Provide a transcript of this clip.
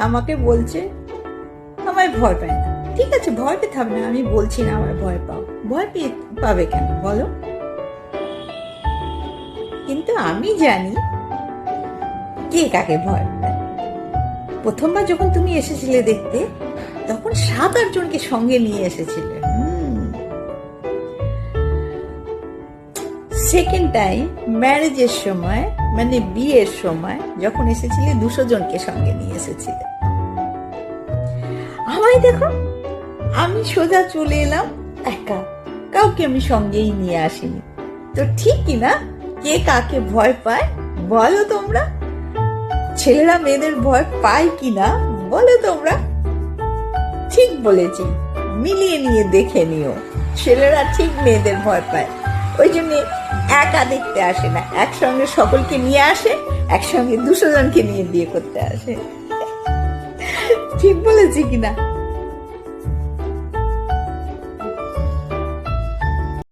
আমাকে বলছে আমায় ভয় পায় না। ঠিক আছে, ভয় পেতে হবে না, আমি বলছি না আমায় ভয় পাও। ভয় পাবে কেন বলো? কিন্তু আমি জানি কে কাকে ভয় পায়। প্রথমবার যখন তুমি এসেছিলে দেখতে, তখন 7-8 জনকে সঙ্গে নিয়ে এসেছিলে। সেকেন্ড টাইম ম্যারেজের সময়, মানে বিয়ের সময় যখন এসেছিলে, 200 জনকে সঙ্গে নিয়ে এসেছিলে। আমায় দেখো, আমি সোজা চলে এলাম একা, কাউকে আমি সঙ্গেই নিয়ে আসিনি। তো ঠিক কিনা? কে কাকে ভয় পায় বলো তোমরা? ছেলেরা মেয়েদের ভয় পায় কিনা বলো তোমরা? ঠিক বলেছি, মিলিয়ে নিয়ে দেখে নিও। ছেলেরা ঠিক মেয়েদের ভয় পায়, ওই জন্য একা দেখতে আসে না, একসঙ্গে সকলকে নিয়ে আসে, একসঙ্গে 200 জনকে নিয়ে বিয়ে করতে আসে। ঠিক বলেছি কিনা?